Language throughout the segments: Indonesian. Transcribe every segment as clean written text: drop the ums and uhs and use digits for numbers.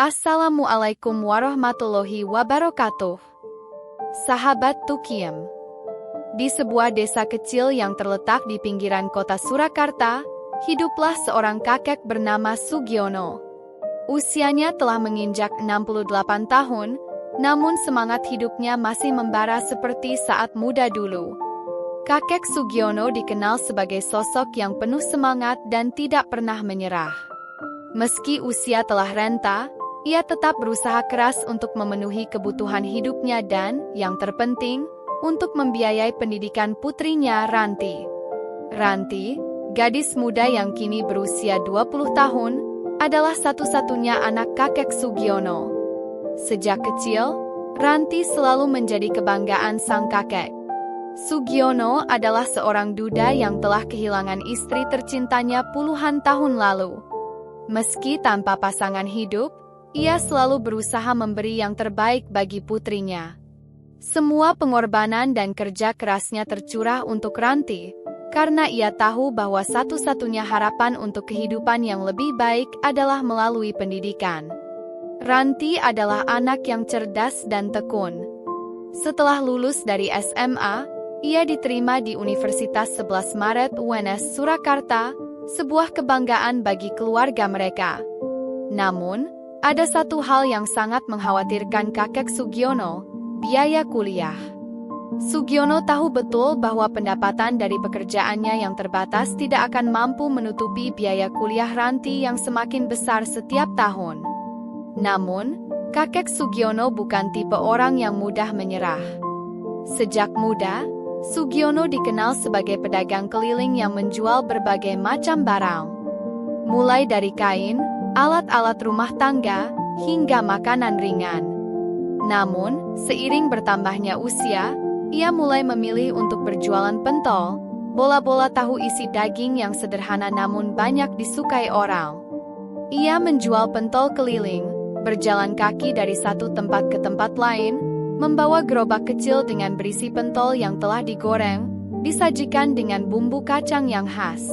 Assalamualaikum warahmatullahi wabarakatuh. Sahabat Tukiem. Di sebuah desa kecil yang terletak di pinggiran kota Surakarta, hiduplah seorang kakek bernama Sugiono. Usianya telah menginjak 68 tahun, namun semangat hidupnya masih membara seperti saat muda dulu. Kakek Sugiono dikenal sebagai sosok yang penuh semangat dan tidak pernah menyerah. Meski usia telah renta, ia tetap berusaha keras untuk memenuhi kebutuhan hidupnya dan, yang terpenting, untuk membiayai pendidikan putrinya Ranti. Ranti, gadis muda yang kini berusia 20 tahun, adalah satu-satunya anak kakek Sugiono. Sejak kecil, Ranti selalu menjadi kebanggaan sang kakek. Sugiono adalah seorang duda yang telah kehilangan istri tercintanya puluhan tahun lalu. Meski tanpa pasangan hidup, ia selalu berusaha memberi yang terbaik bagi putrinya. Semua pengorbanan dan kerja kerasnya tercurah untuk Ranti, karena ia tahu bahwa satu-satunya harapan untuk kehidupan yang lebih baik adalah melalui pendidikan. Ranti adalah anak yang cerdas dan tekun. Setelah lulus dari SMA, ia diterima di Universitas 11 Maret UNS Surakarta, sebuah kebanggaan bagi keluarga mereka. Namun, ada satu hal yang sangat mengkhawatirkan kakek Sugiono, biaya kuliah. Sugiono tahu betul bahwa pendapatan dari pekerjaannya yang terbatas tidak akan mampu menutupi biaya kuliah Ranti yang semakin besar setiap tahun. Namun, kakek Sugiono bukan tipe orang yang mudah menyerah. Sejak muda, Sugiono dikenal sebagai pedagang keliling yang menjual berbagai macam barang. Mulai dari kain, alat-alat rumah tangga, hingga makanan ringan. Namun, seiring bertambahnya usia, ia mulai memilih untuk berjualan pentol, bola-bola tahu isi daging yang sederhana namun banyak disukai orang. Ia menjual pentol keliling, berjalan kaki dari satu tempat ke tempat lain, membawa gerobak kecil dengan berisi pentol yang telah digoreng, disajikan dengan bumbu kacang yang khas.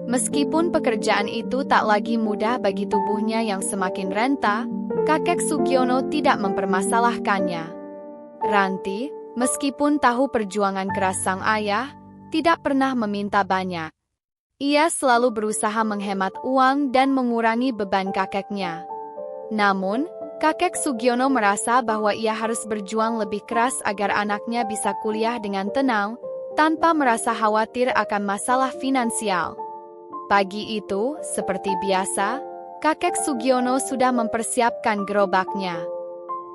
Meskipun pekerjaan itu tak lagi mudah bagi tubuhnya yang semakin renta, kakek Sugiono tidak mempermasalahkannya. Ranti, meskipun tahu perjuangan keras sang ayah, tidak pernah meminta banyak. Ia selalu berusaha menghemat uang dan mengurangi beban kakeknya. Namun, kakek Sugiono merasa bahwa ia harus berjuang lebih keras agar anaknya bisa kuliah dengan tenang, tanpa merasa khawatir akan masalah finansial. Pagi itu, seperti biasa, kakek Sugiono sudah mempersiapkan gerobaknya.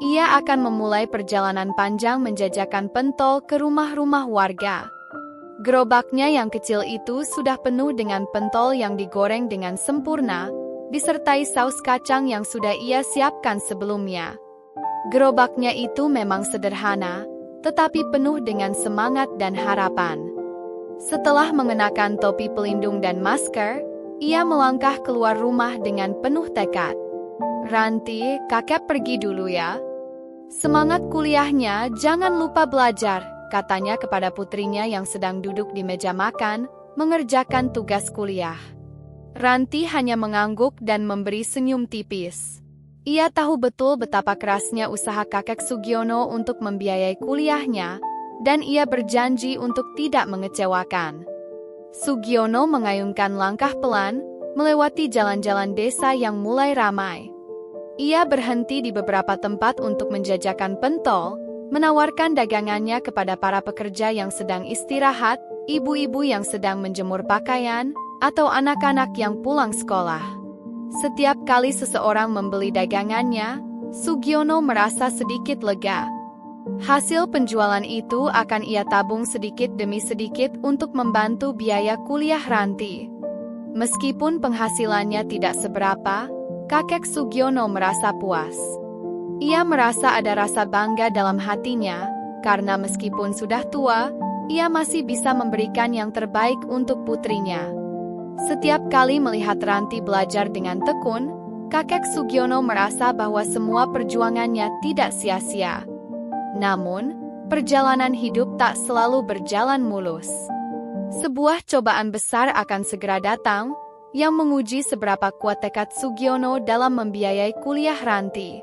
Ia akan memulai perjalanan panjang menjajakan pentol ke rumah-rumah warga. Gerobaknya yang kecil itu sudah penuh dengan pentol yang digoreng dengan sempurna, disertai saus kacang yang sudah ia siapkan sebelumnya. Gerobaknya itu memang sederhana, tetapi penuh dengan semangat dan harapan. Setelah mengenakan topi pelindung dan masker, ia melangkah keluar rumah dengan penuh tekad. Ranti, kakek pergi dulu ya. Semangat kuliahnya, jangan lupa belajar, katanya kepada putrinya yang sedang duduk di meja makan, mengerjakan tugas kuliah. Ranti hanya mengangguk dan memberi senyum tipis. Ia tahu betul betapa kerasnya usaha kakek Sugiono untuk membiayai kuliahnya, dan ia berjanji untuk tidak mengecewakan. Sugiono mengayunkan langkah pelan, melewati jalan-jalan desa yang mulai ramai. Ia berhenti di beberapa tempat untuk menjajakan pentol, menawarkan dagangannya kepada para pekerja yang sedang istirahat, ibu-ibu yang sedang menjemur pakaian, atau anak-anak yang pulang sekolah. Setiap kali seseorang membeli dagangannya, Sugiono merasa sedikit lega. Hasil penjualan itu akan ia tabung sedikit demi sedikit untuk membantu biaya kuliah Ranti. Meskipun penghasilannya tidak seberapa, kakek Sugiono merasa puas. Ia merasa ada rasa bangga dalam hatinya, karena meskipun sudah tua, ia masih bisa memberikan yang terbaik untuk putrinya. Setiap kali melihat Ranti belajar dengan tekun, kakek Sugiono merasa bahwa semua perjuangannya tidak sia-sia. Namun, perjalanan hidup tak selalu berjalan mulus. Sebuah cobaan besar akan segera datang, yang menguji seberapa kuat tekad Sugiono dalam membiayai kuliah Ranti.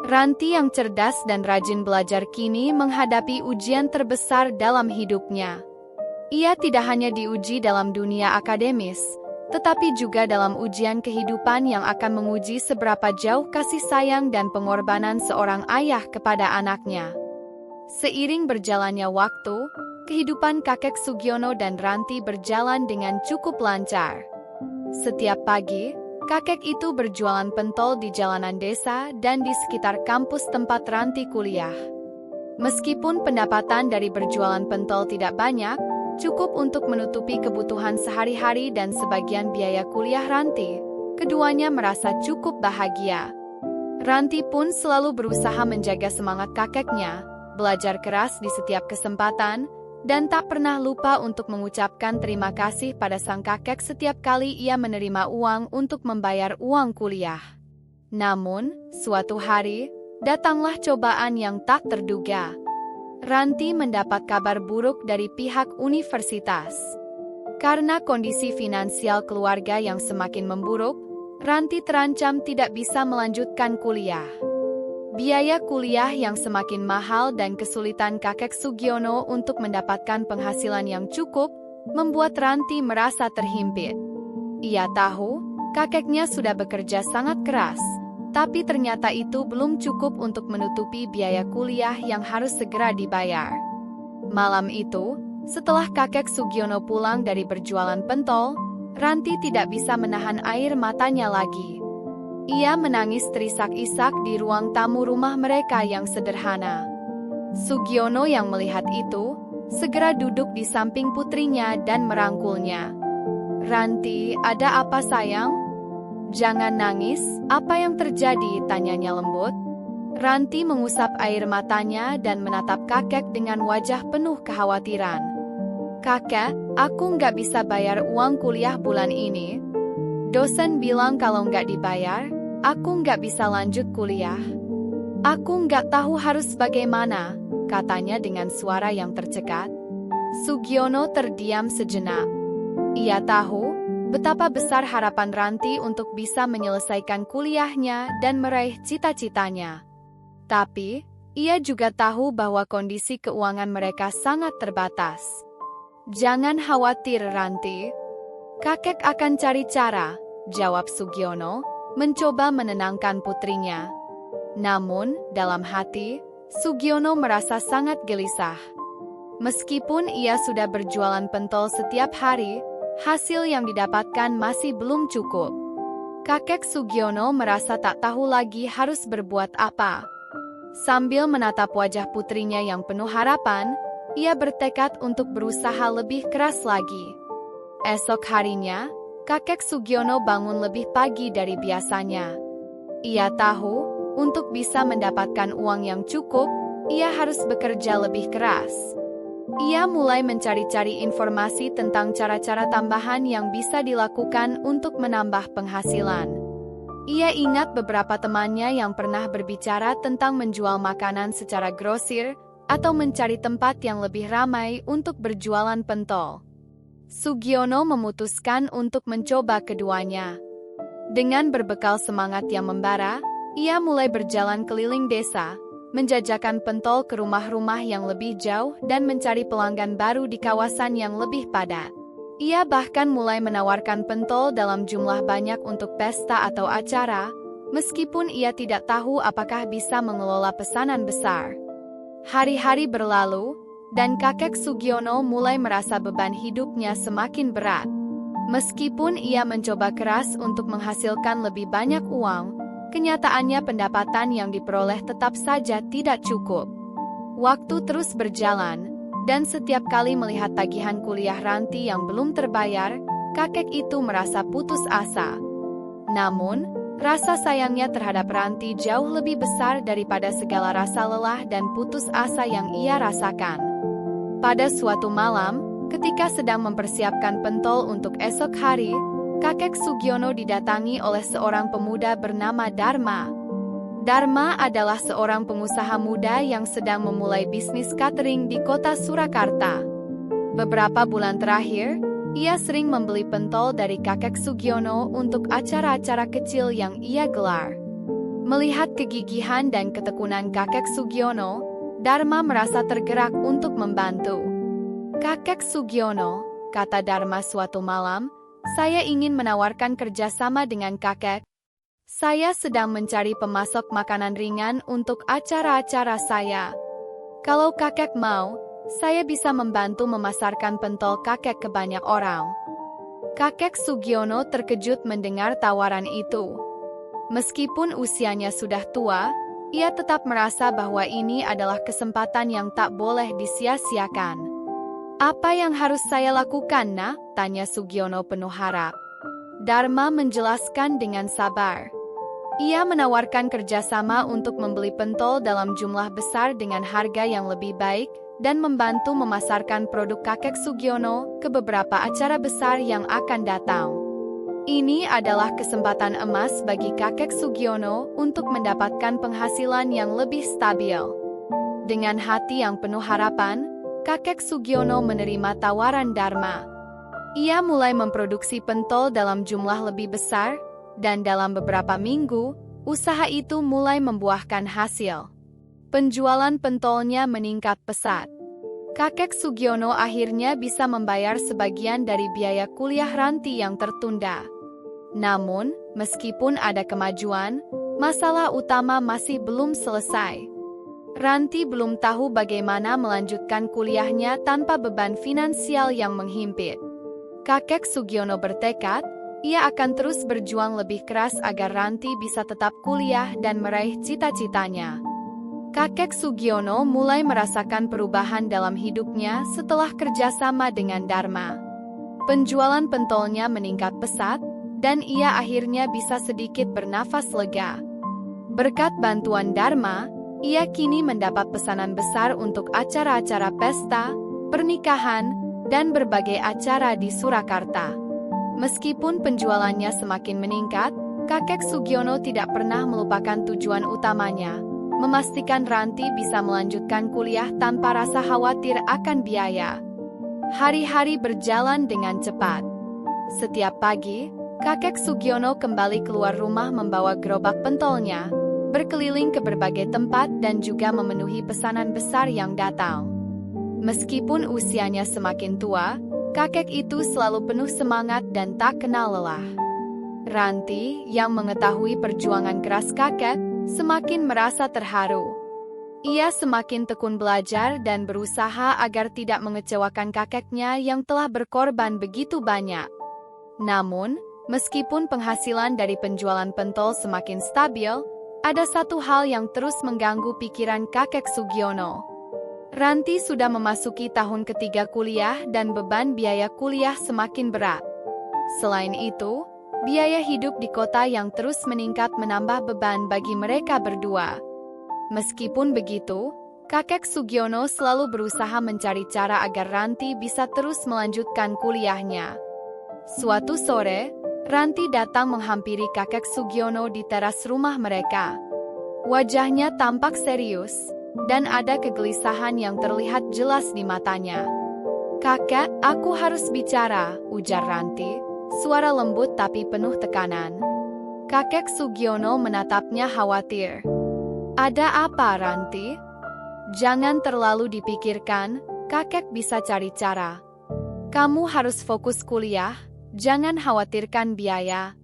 Ranti yang cerdas dan rajin belajar kini menghadapi ujian terbesar dalam hidupnya. Ia tidak hanya diuji dalam dunia akademis, tetapi juga dalam ujian kehidupan yang akan menguji seberapa jauh kasih sayang dan pengorbanan seorang ayah kepada anaknya. Seiring berjalannya waktu, kehidupan kakek Sugiono dan Ranti berjalan dengan cukup lancar. Setiap pagi, kakek itu berjualan pentol di jalanan desa dan di sekitar kampus tempat Ranti kuliah. Meskipun pendapatan dari berjualan pentol tidak banyak, cukup untuk menutupi kebutuhan sehari-hari dan sebagian biaya kuliah Ranti, keduanya merasa cukup bahagia. Ranti pun selalu berusaha menjaga semangat kakeknya, belajar keras di setiap kesempatan, dan tak pernah lupa untuk mengucapkan terima kasih pada sang kakek setiap kali ia menerima uang untuk membayar uang kuliah. Namun, suatu hari, datanglah cobaan yang tak terduga. Ranti mendapat kabar buruk dari pihak universitas. Karena kondisi finansial keluarga yang semakin memburuk, Ranti terancam tidak bisa melanjutkan kuliah. Biaya kuliah yang semakin mahal dan kesulitan kakek Sugiono untuk mendapatkan penghasilan yang cukup membuat Ranti merasa terhimpit. Ia tahu kakeknya sudah bekerja sangat keras, tapi ternyata itu belum cukup untuk menutupi biaya kuliah yang harus segera dibayar. Malam itu, setelah kakek Sugiono pulang dari berjualan pentol, Ranti tidak bisa menahan air matanya lagi. Ia menangis terisak-isak di ruang tamu rumah mereka yang sederhana. Sugiono yang melihat itu, segera duduk di samping putrinya dan merangkulnya. "Ranti, ada apa sayang? Jangan nangis, apa yang terjadi?" tanyanya lembut. Ranti mengusap air matanya dan menatap kakek dengan wajah penuh kekhawatiran. "Kakek, aku nggak bisa bayar uang kuliah bulan ini. Dosen bilang kalau nggak dibayar, aku nggak bisa lanjut kuliah. Aku nggak tahu harus bagaimana," katanya dengan suara yang tercekat. Sugiono terdiam sejenak. Ia tahu betapa besar harapan Ranti untuk bisa menyelesaikan kuliahnya dan meraih cita-citanya. Tapi, ia juga tahu bahwa kondisi keuangan mereka sangat terbatas. "Jangan khawatir, Ranti. Kakek akan cari cara," jawab Sugiono, mencoba menenangkan putrinya. Namun, dalam hati, Sugiono merasa sangat gelisah. Meskipun ia sudah berjualan pentol setiap hari, hasil yang didapatkan masih belum cukup. Kakek Sugiono merasa tak tahu lagi harus berbuat apa. Sambil menatap wajah putrinya yang penuh harapan, ia bertekad untuk berusaha lebih keras lagi. Esok harinya, kakek Sugiono bangun lebih pagi dari biasanya. Ia tahu, untuk bisa mendapatkan uang yang cukup, ia harus bekerja lebih keras. Ia mulai mencari-cari informasi tentang cara-cara tambahan yang bisa dilakukan untuk menambah penghasilan. Ia ingat beberapa temannya yang pernah berbicara tentang menjual makanan secara grosir atau mencari tempat yang lebih ramai untuk berjualan pentol. Sugiono memutuskan untuk mencoba keduanya. Dengan berbekal semangat yang membara, ia mulai berjalan keliling desa, menjajakan pentol ke rumah-rumah yang lebih jauh dan mencari pelanggan baru di kawasan yang lebih padat. Ia bahkan mulai menawarkan pentol dalam jumlah banyak untuk pesta atau acara, meskipun ia tidak tahu apakah bisa mengelola pesanan besar. Hari-hari berlalu, dan kakek Sugiono mulai merasa beban hidupnya semakin berat. Meskipun ia mencoba keras untuk menghasilkan lebih banyak uang, kenyataannya pendapatan yang diperoleh tetap saja tidak cukup. Waktu terus berjalan, dan setiap kali melihat tagihan kuliah Ranti yang belum terbayar, kakek itu merasa putus asa. Namun, rasa sayangnya terhadap Ranti jauh lebih besar daripada segala rasa lelah dan putus asa yang ia rasakan. Pada suatu malam, ketika sedang mempersiapkan pentol untuk esok hari, kakek Sugiono didatangi oleh seorang pemuda bernama Dharma. Dharma adalah seorang pengusaha muda yang sedang memulai bisnis catering di kota Surakarta. Beberapa bulan terakhir, Ia sering membeli pentol dari kakek Sugiono untuk acara-acara kecil yang ia gelar. Melihat kegigihan dan ketekunan kakek Sugiono, Dharma merasa tergerak untuk membantu. "Kakek Sugiono," kata Dharma suatu malam, "saya ingin menawarkan kerjasama dengan kakek. Saya sedang mencari pemasok makanan ringan untuk acara-acara saya. Kalau kakek mau, saya bisa membantu memasarkan pentol kakek ke banyak orang." Kakek Sugiono terkejut mendengar tawaran itu. Meskipun usianya sudah tua, ia tetap merasa bahwa ini adalah kesempatan yang tak boleh disia-siakan. "Apa yang harus saya lakukan, Nak?" tanya Sugiono penuh harap. Dharma menjelaskan dengan sabar. Ia menawarkan kerjasama untuk membeli pentol dalam jumlah besar dengan harga yang lebih baik, dan membantu memasarkan produk kakek Sugiono ke beberapa acara besar yang akan datang. Ini adalah kesempatan emas bagi kakek Sugiono untuk mendapatkan penghasilan yang lebih stabil. Dengan hati yang penuh harapan, kakek Sugiono menerima tawaran Dharma. Ia mulai memproduksi pentol dalam jumlah lebih besar, dan dalam beberapa minggu, usaha itu mulai membuahkan hasil. Penjualan pentolnya meningkat pesat. Kakek Sugiono akhirnya bisa membayar sebagian dari biaya kuliah Ranti yang tertunda. Namun, meskipun ada kemajuan, masalah utama masih belum selesai. Ranti belum tahu bagaimana melanjutkan kuliahnya tanpa beban finansial yang menghimpit. Kakek Sugiono bertekad, ia akan terus berjuang lebih keras agar Ranti bisa tetap kuliah dan meraih cita-citanya. Kakek Sugiono mulai merasakan perubahan dalam hidupnya setelah kerjasama dengan Dharma. Penjualan pentolnya meningkat pesat, dan ia akhirnya bisa sedikit bernafas lega. Berkat bantuan Dharma, ia kini mendapat pesanan besar untuk acara-acara pesta, pernikahan, dan berbagai acara di Surakarta. Meskipun penjualannya semakin meningkat, kakek Sugiono tidak pernah melupakan tujuan utamanya, memastikan Ranti bisa melanjutkan kuliah tanpa rasa khawatir akan biaya. Hari-hari berjalan dengan cepat. Setiap pagi, kakek Sugiono kembali keluar rumah membawa gerobak pentolnya, berkeliling ke berbagai tempat dan juga memenuhi pesanan besar yang datang. Meskipun usianya semakin tua, kakek itu selalu penuh semangat dan tak kenal lelah. Ranti, yang mengetahui perjuangan keras kakek, semakin merasa terharu. Ia semakin tekun belajar dan berusaha agar tidak mengecewakan kakeknya yang telah berkorban begitu banyak. Namun, meskipun penghasilan dari penjualan pentol semakin stabil, ada satu hal yang terus mengganggu pikiran kakek Sugiono. Ranti sudah memasuki tahun ketiga kuliah dan beban biaya kuliah semakin berat. Selain itu, biaya hidup di kota yang terus meningkat menambah beban bagi mereka berdua. Meskipun begitu, kakek Sugiono selalu berusaha mencari cara agar Ranti bisa terus melanjutkan kuliahnya. Suatu sore, Ranti datang menghampiri kakek Sugiono di teras rumah mereka. Wajahnya tampak serius, dan ada kegelisahan yang terlihat jelas di matanya. "Kakek, aku harus bicara," ujar Ranti, suara lembut tapi penuh tekanan. Kakek Sugiono menatapnya khawatir. "Ada apa, Ranti?" "Jangan terlalu dipikirkan, kakek bisa cari cara. Kamu harus fokus kuliah, jangan khawatirkan biaya.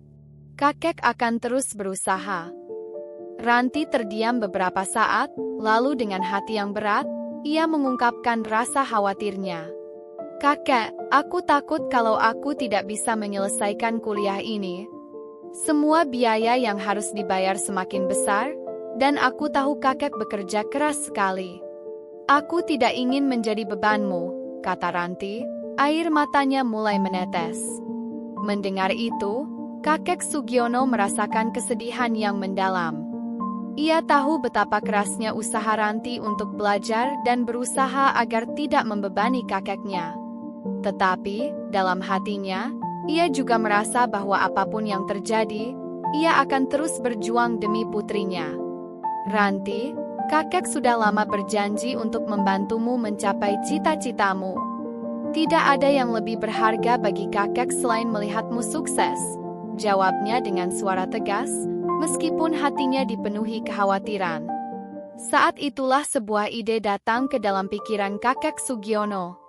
Kakek akan terus berusaha." Ranti terdiam beberapa saat, lalu dengan hati yang berat, ia mengungkapkan rasa khawatirnya. "Kakek, aku takut kalau aku tidak bisa menyelesaikan kuliah ini. Semua biaya yang harus dibayar semakin besar, dan aku tahu kakek bekerja keras sekali. Aku tidak ingin menjadi bebanmu," kata Ranti, air matanya mulai menetes. Mendengar itu, kakek Sugiono merasakan kesedihan yang mendalam. Ia tahu betapa kerasnya usaha Ranti untuk belajar dan berusaha agar tidak membebani kakeknya. Tetapi, dalam hatinya, ia juga merasa bahwa apapun yang terjadi, ia akan terus berjuang demi putrinya. "Ranti, kakek sudah lama berjanji untuk membantumu mencapai cita-citamu. Tidak ada yang lebih berharga bagi kakek selain melihatmu sukses, jawabnya dengan suara tegas, meskipun hatinya dipenuhi kekhawatiran. Saat itulah sebuah ide datang ke dalam pikiran kakek Sugiono.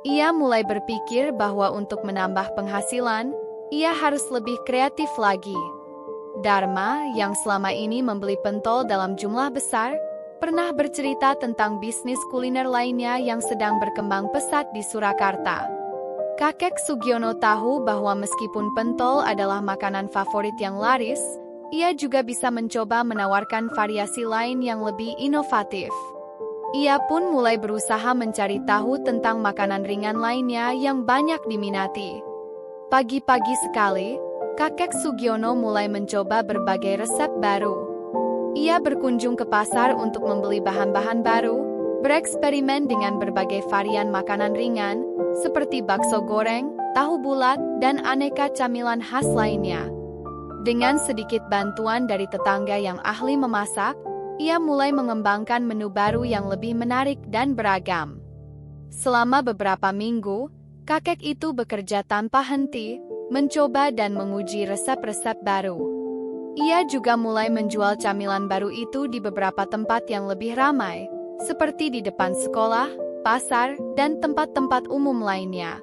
Ia mulai berpikir bahwa untuk menambah penghasilan, ia harus lebih kreatif lagi. Dharma, yang selama ini membeli pentol dalam jumlah besar, pernah bercerita tentang bisnis kuliner lainnya yang sedang berkembang pesat di Surakarta. Kakek Sugiono tahu bahwa meskipun pentol adalah makanan favorit yang laris, ia juga bisa mencoba menawarkan variasi lain yang lebih inovatif. Ia pun mulai berusaha mencari tahu tentang makanan ringan lainnya yang banyak diminati. Pagi-pagi sekali, kakek Sugiono mulai mencoba berbagai resep baru. Ia berkunjung ke pasar untuk membeli bahan-bahan baru, bereksperimen dengan berbagai varian makanan ringan, seperti bakso goreng, tahu bulat, dan aneka camilan khas lainnya. Dengan sedikit bantuan dari tetangga yang ahli memasak, ia mulai mengembangkan menu baru yang lebih menarik dan beragam. Selama beberapa minggu, kakek itu bekerja tanpa henti, mencoba dan menguji resep-resep baru. Ia juga mulai menjual camilan baru itu di beberapa tempat yang lebih ramai, seperti di depan sekolah, pasar, dan tempat-tempat umum lainnya.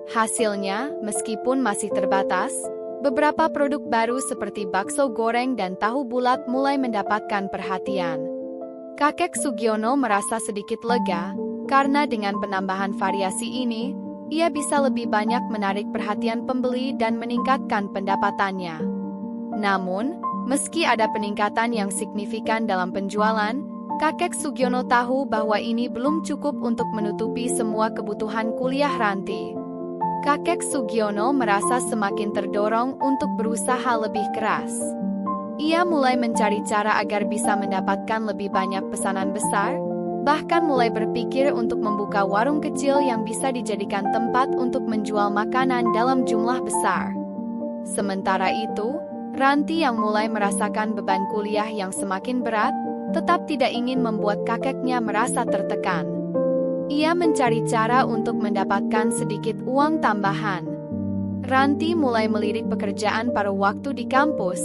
Hasilnya, meskipun masih terbatas, beberapa produk baru seperti bakso goreng dan tahu bulat mulai mendapatkan perhatian. Kakek Sugiono merasa sedikit lega, karena dengan penambahan variasi ini, ia bisa lebih banyak menarik perhatian pembeli dan meningkatkan pendapatannya. Namun, meski ada peningkatan yang signifikan dalam penjualan, kakek Sugiono tahu bahwa ini belum cukup untuk menutupi semua kebutuhan kuliah Ranti. Kakek Sugiono merasa semakin terdorong untuk berusaha lebih keras. Ia mulai mencari cara agar bisa mendapatkan lebih banyak pesanan besar, bahkan mulai berpikir untuk membuka warung kecil yang bisa dijadikan tempat untuk menjual makanan dalam jumlah besar. Sementara itu, Ranti yang mulai merasakan beban kuliah yang semakin berat, tetap tidak ingin membuat kakeknya merasa tertekan. Ia mencari cara untuk mendapatkan sedikit uang tambahan. Ranti mulai melirik pekerjaan paruh waktu di kampus,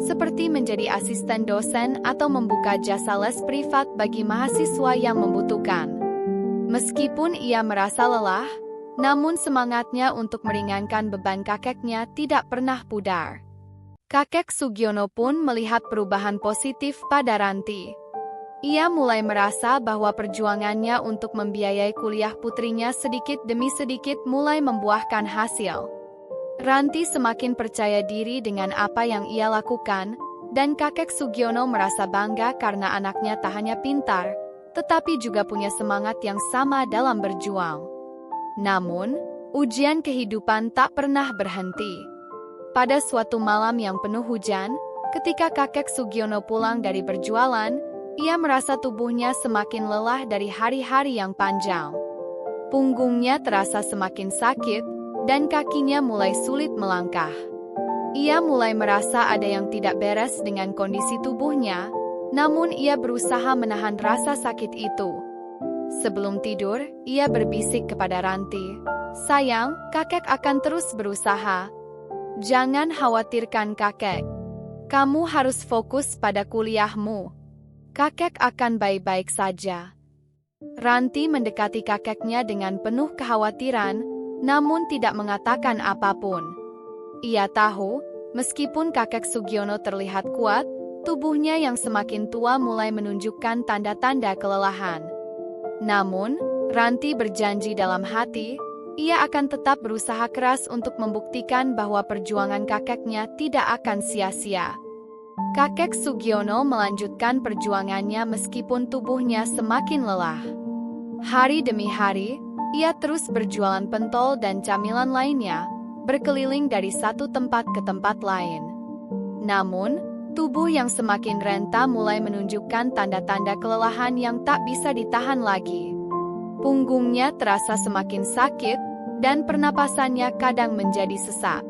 seperti menjadi asisten dosen atau membuka jasa les privat bagi mahasiswa yang membutuhkan. Meskipun ia merasa lelah, namun semangatnya untuk meringankan beban kakeknya tidak pernah pudar. Kakek Sugiono pun melihat perubahan positif pada Ranti. Ia mulai merasa bahwa perjuangannya untuk membiayai kuliah putrinya sedikit demi sedikit mulai membuahkan hasil. Ranti semakin percaya diri dengan apa yang ia lakukan, dan kakek Sugiono merasa bangga karena anaknya tak hanya pintar, tetapi juga punya semangat yang sama dalam berjuang. Namun, ujian kehidupan tak pernah berhenti. Pada suatu malam yang penuh hujan, ketika kakek Sugiono pulang dari berjualan, ia merasa tubuhnya semakin lelah dari hari-hari yang panjang. Punggungnya terasa semakin sakit, dan kakinya mulai sulit melangkah. Ia mulai merasa ada yang tidak beres dengan kondisi tubuhnya, namun ia berusaha menahan rasa sakit itu. Sebelum tidur, ia berbisik kepada Ranti, "Sayang, kakek akan terus berusaha. Jangan khawatirkan kakek. Kamu harus fokus pada kuliahmu. Kakek akan baik-baik saja." Ranti mendekati kakeknya dengan penuh kekhawatiran, namun tidak mengatakan apapun. Ia tahu, meskipun kakek Sugiono terlihat kuat, tubuhnya yang semakin tua mulai menunjukkan tanda-tanda kelelahan. Namun, Ranti berjanji dalam hati, ia akan tetap berusaha keras untuk membuktikan bahwa perjuangan kakeknya tidak akan sia-sia. Kakek Sugiono melanjutkan perjuangannya meskipun tubuhnya semakin lelah. Hari demi hari, ia terus berjualan pentol dan camilan lainnya, berkeliling dari satu tempat ke tempat lain. Namun, tubuh yang semakin renta mulai menunjukkan tanda-tanda kelelahan yang tak bisa ditahan lagi. Punggungnya terasa semakin sakit, dan pernapasannya kadang menjadi sesak.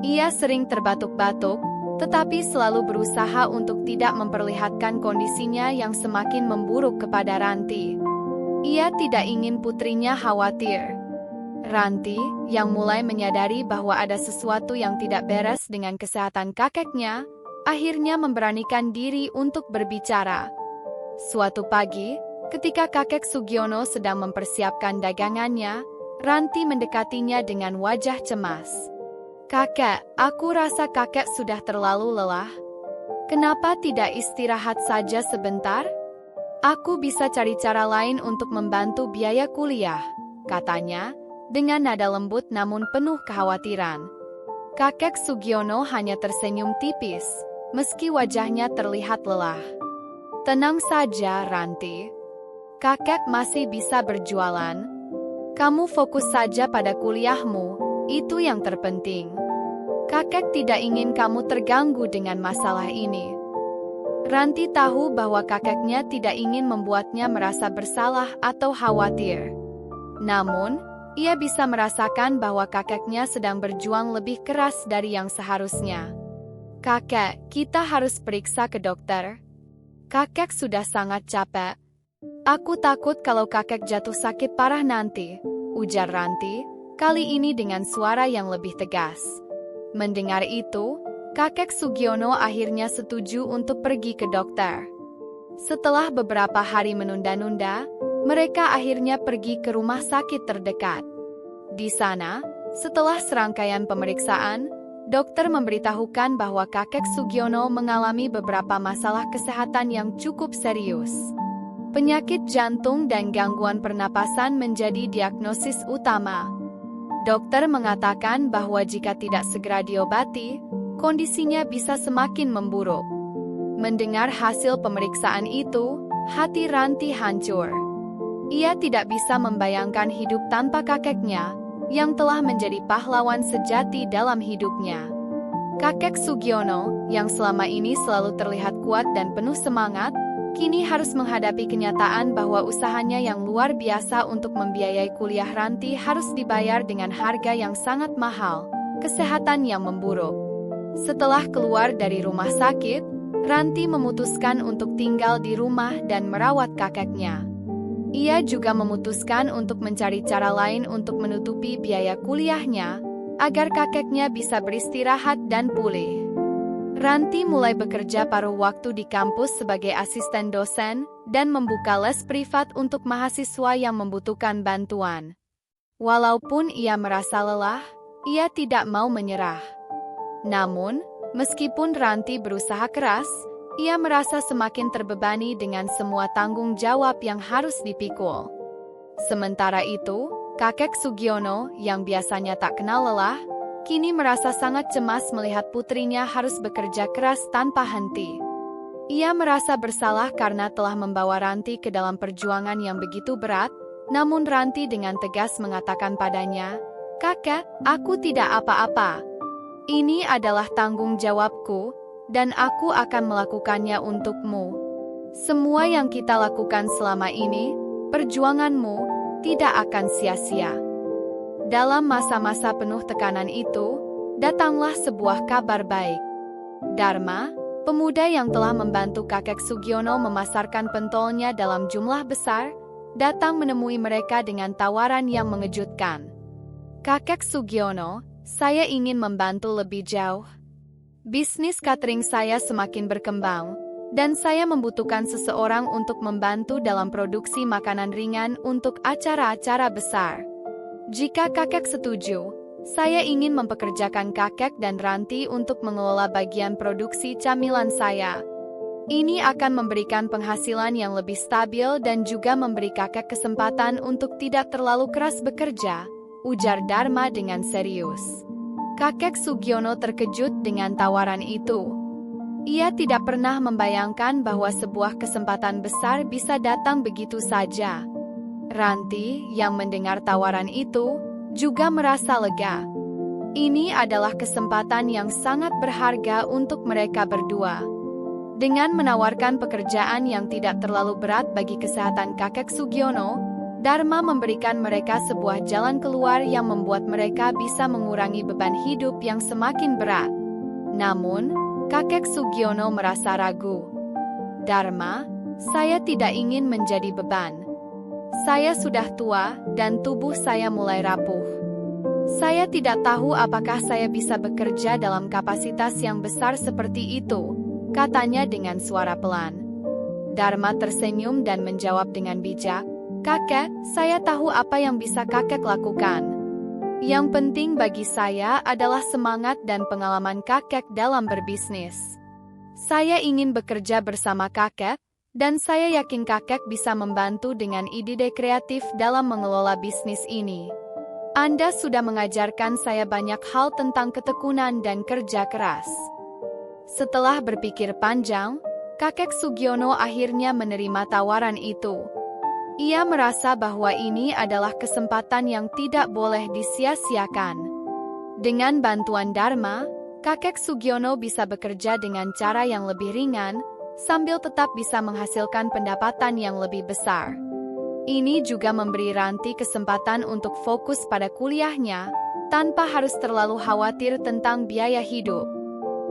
Ia sering terbatuk-batuk, tetapi selalu berusaha untuk tidak memperlihatkan kondisinya yang semakin memburuk kepada Ranti. Ia tidak ingin putrinya khawatir. Ranti, yang mulai menyadari bahwa ada sesuatu yang tidak beres dengan kesehatan kakeknya, akhirnya memberanikan diri untuk berbicara. Suatu pagi, ketika kakek Sugiono sedang mempersiapkan dagangannya, Ranti mendekatinya dengan wajah cemas. "Kakek, aku rasa kakek sudah terlalu lelah. Kenapa tidak istirahat saja sebentar? Aku bisa cari cara lain untuk membantu biaya kuliah," katanya, dengan nada lembut namun penuh kekhawatiran. Kakek Sugiono hanya tersenyum tipis, meski wajahnya terlihat lelah. "Tenang saja, Ranti. Kakek masih bisa berjualan. Kamu fokus saja pada kuliahmu, itu yang terpenting. Kakek tidak ingin kamu terganggu dengan masalah ini." Ranti tahu bahwa kakeknya tidak ingin membuatnya merasa bersalah atau khawatir. Namun, ia bisa merasakan bahwa kakeknya sedang berjuang lebih keras dari yang seharusnya. "Kakek, kita harus periksa ke dokter. Kakek sudah sangat capek. Aku takut kalau kakek jatuh sakit parah nanti," ujar Ranti, kali ini dengan suara yang lebih tegas. Mendengar itu, kakek Sugiono akhirnya setuju untuk pergi ke dokter. Setelah beberapa hari menunda-nunda, mereka akhirnya pergi ke rumah sakit terdekat. Di sana, setelah serangkaian pemeriksaan, dokter memberitahukan bahwa kakek Sugiono mengalami beberapa masalah kesehatan yang cukup serius. Penyakit jantung dan gangguan pernapasan menjadi diagnosis utama. Dokter mengatakan bahwa jika tidak segera diobati, kondisinya bisa semakin memburuk. Mendengar hasil pemeriksaan itu, hati Ranti hancur. Ia tidak bisa membayangkan hidup tanpa kakeknya, yang telah menjadi pahlawan sejati dalam hidupnya. Kakek Sugiono, yang selama ini selalu terlihat kuat dan penuh semangat, kini harus menghadapi kenyataan bahwa usahanya yang luar biasa untuk membiayai kuliah Ranti harus dibayar dengan harga yang sangat mahal, kesehatan yang memburuk. Setelah keluar dari rumah sakit, Ranti memutuskan untuk tinggal di rumah dan merawat kakeknya. Ia juga memutuskan untuk mencari cara lain untuk menutupi biaya kuliahnya, agar kakeknya bisa beristirahat dan pulih. Ranti mulai bekerja paruh waktu di kampus sebagai asisten dosen dan membuka les privat untuk mahasiswa yang membutuhkan bantuan. Walaupun ia merasa lelah, ia tidak mau menyerah. Namun, meskipun Ranti berusaha keras, ia merasa semakin terbebani dengan semua tanggung jawab yang harus dipikul. Sementara itu, kakek Sugiono yang biasanya tak kenal lelah, kini merasa sangat cemas melihat putrinya harus bekerja keras tanpa henti. Ia merasa bersalah karena telah membawa Ranti ke dalam perjuangan yang begitu berat, namun Ranti dengan tegas mengatakan padanya, "Kakek, aku tidak apa-apa. Ini adalah tanggung jawabku, dan aku akan melakukannya untukmu. Semua yang kita lakukan selama ini, perjuanganmu, tidak akan sia-sia." Dalam masa-masa penuh tekanan itu, datanglah sebuah kabar baik. Dharma, pemuda yang telah membantu kakek Sugiono memasarkan pentolnya dalam jumlah besar, datang menemui mereka dengan tawaran yang mengejutkan. "Kakek Sugiono, saya ingin membantu lebih jauh. Bisnis catering saya semakin berkembang, dan saya membutuhkan seseorang untuk membantu dalam produksi makanan ringan untuk acara-acara besar. Jika kakek setuju, saya ingin mempekerjakan kakek dan Ranti untuk mengelola bagian produksi camilan saya. Ini akan memberikan penghasilan yang lebih stabil dan juga memberi kakek kesempatan untuk tidak terlalu keras bekerja," ujar Dharma dengan serius. Kakek Sugiono terkejut dengan tawaran itu. Ia tidak pernah membayangkan bahwa sebuah kesempatan besar bisa datang begitu saja. Ranti, yang mendengar tawaran itu, juga merasa lega. Ini adalah kesempatan yang sangat berharga untuk mereka berdua. Dengan menawarkan pekerjaan yang tidak terlalu berat bagi kesehatan kakek Sugiono, Dharma memberikan mereka sebuah jalan keluar yang membuat mereka bisa mengurangi beban hidup yang semakin berat. Namun, kakek Sugiono merasa ragu. "Dharma, saya tidak ingin menjadi beban. Saya sudah tua, dan tubuh saya mulai rapuh. Saya tidak tahu apakah saya bisa bekerja dalam kapasitas yang besar seperti itu, katanya dengan suara pelan. Dharma tersenyum dan menjawab dengan bijak, "Kakek, saya tahu apa yang bisa kakek lakukan. Yang penting bagi saya adalah semangat dan pengalaman kakek dalam berbisnis. Saya ingin bekerja bersama kakek, dan saya yakin kakek bisa membantu dengan ide-ide kreatif dalam mengelola bisnis ini. Anda sudah mengajarkan saya banyak hal tentang ketekunan dan kerja keras." Setelah berpikir panjang, kakek Sugiono akhirnya menerima tawaran itu. Ia merasa bahwa ini adalah kesempatan yang tidak boleh disia-siakan. Dengan bantuan Dharma, kakek Sugiono bisa bekerja dengan cara yang lebih ringan, sambil tetap bisa menghasilkan pendapatan yang lebih besar. Ini juga memberi Ranti kesempatan untuk fokus pada kuliahnya, tanpa harus terlalu khawatir tentang biaya hidup.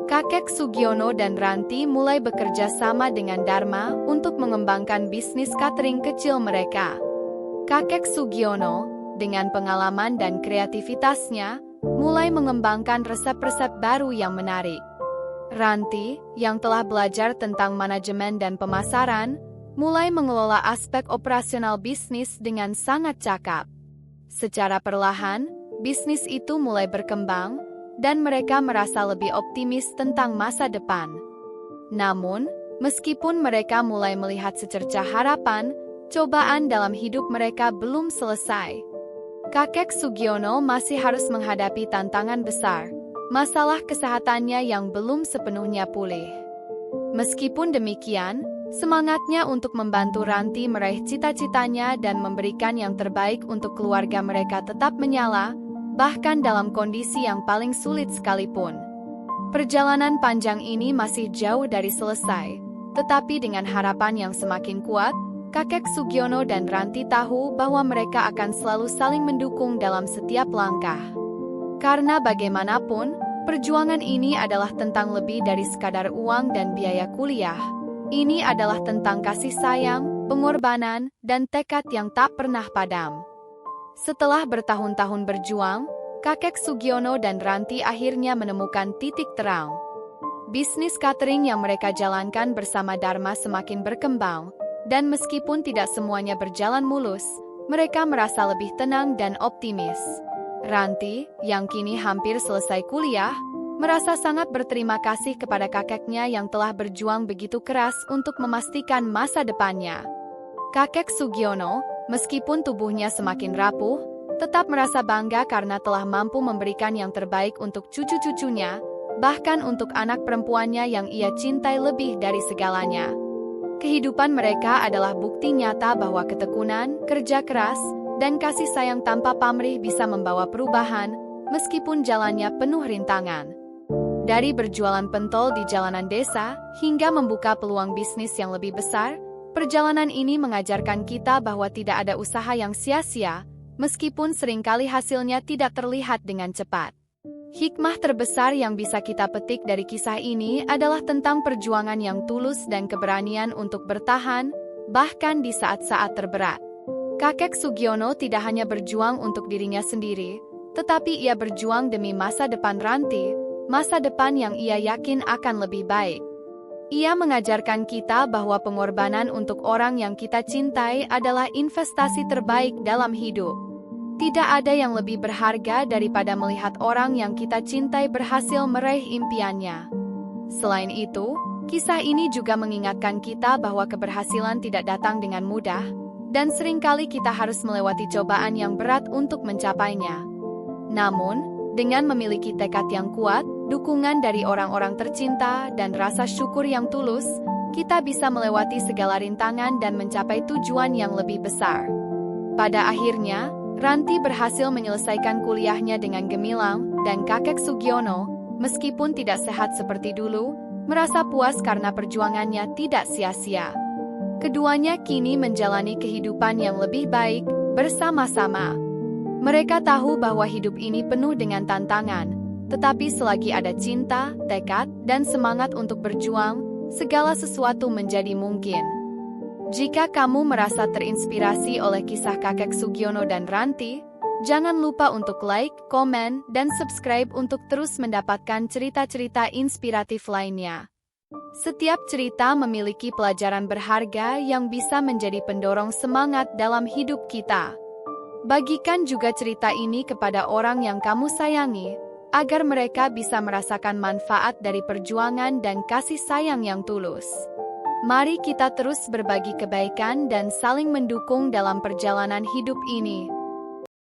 Kakek Sugiono dan Ranti mulai bekerja sama dengan Dharma untuk mengembangkan bisnis catering kecil mereka. Kakek Sugiono, dengan pengalaman dan kreativitasnya, mulai mengembangkan resep-resep baru yang menarik. Ranti, yang telah belajar tentang manajemen dan pemasaran, mulai mengelola aspek operasional bisnis dengan sangat cakap. Secara perlahan, bisnis itu mulai berkembang, dan mereka merasa lebih optimis tentang masa depan. Namun, meskipun mereka mulai melihat secercah harapan, cobaan dalam hidup mereka belum selesai. Kakek Sugiono masih harus menghadapi tantangan besar, masalah kesehatannya yang belum sepenuhnya pulih. Meskipun demikian, semangatnya untuk membantu Ranti meraih cita-citanya dan memberikan yang terbaik untuk keluarga mereka tetap menyala, bahkan dalam kondisi yang paling sulit sekalipun. Perjalanan panjang ini masih jauh dari selesai, tetapi dengan harapan yang semakin kuat, kakek Sugiono dan Ranti tahu bahwa mereka akan selalu saling mendukung dalam setiap langkah. Karena bagaimanapun, perjuangan ini adalah tentang lebih dari sekadar uang dan biaya kuliah. Ini adalah tentang kasih sayang, pengorbanan, dan tekad yang tak pernah padam. Setelah bertahun-tahun berjuang, kakek Sugiono dan Ranti akhirnya menemukan titik terang. Bisnis catering yang mereka jalankan bersama Dharma semakin berkembang, dan meskipun tidak semuanya berjalan mulus, mereka merasa lebih tenang dan optimis. Ranti, yang kini hampir selesai kuliah, merasa sangat berterima kasih kepada kakeknya yang telah berjuang begitu keras untuk memastikan masa depannya. Kakek Sugiono, meskipun tubuhnya semakin rapuh, tetap merasa bangga karena telah mampu memberikan yang terbaik untuk cucu-cucunya, bahkan untuk anak perempuannya yang ia cintai lebih dari segalanya. Kehidupan mereka adalah bukti nyata bahwa ketekunan, kerja keras, dan kasih sayang tanpa pamrih bisa membawa perubahan, meskipun jalannya penuh rintangan. Dari berjualan pentol di jalanan desa, hingga membuka peluang bisnis yang lebih besar, perjalanan ini mengajarkan kita bahwa tidak ada usaha yang sia-sia, meskipun seringkali hasilnya tidak terlihat dengan cepat. Hikmah terbesar yang bisa kita petik dari kisah ini adalah tentang perjuangan yang tulus dan keberanian untuk bertahan, bahkan di saat-saat terberat. Kakek Sugiono tidak hanya berjuang untuk dirinya sendiri, tetapi ia berjuang demi masa depan Ranti, masa depan yang ia yakin akan lebih baik. Ia mengajarkan kita bahwa pengorbanan untuk orang yang kita cintai adalah investasi terbaik dalam hidup. Tidak ada yang lebih berharga daripada melihat orang yang kita cintai berhasil meraih impiannya. Selain itu, kisah ini juga mengingatkan kita bahwa keberhasilan tidak datang dengan mudah, dan seringkali kita harus melewati cobaan yang berat untuk mencapainya. Namun, dengan memiliki tekad yang kuat, dukungan dari orang-orang tercinta, dan rasa syukur yang tulus, kita bisa melewati segala rintangan dan mencapai tujuan yang lebih besar. Pada akhirnya, Ranti berhasil menyelesaikan kuliahnya dengan gemilang, dan kakek Sugiono, meskipun tidak sehat seperti dulu, merasa puas karena perjuangannya tidak sia-sia. Keduanya kini menjalani kehidupan yang lebih baik, bersama-sama. Mereka tahu bahwa hidup ini penuh dengan tantangan, tetapi selagi ada cinta, tekad, dan semangat untuk berjuang, segala sesuatu menjadi mungkin. Jika kamu merasa terinspirasi oleh kisah kakek Sugiono dan Ranti, jangan lupa untuk like, komen, dan subscribe untuk terus mendapatkan cerita-cerita inspiratif lainnya. Setiap cerita memiliki pelajaran berharga yang bisa menjadi pendorong semangat dalam hidup kita. Bagikan juga cerita ini kepada orang yang kamu sayangi, agar mereka bisa merasakan manfaat dari perjuangan dan kasih sayang yang tulus. Mari kita terus berbagi kebaikan dan saling mendukung dalam perjalanan hidup ini.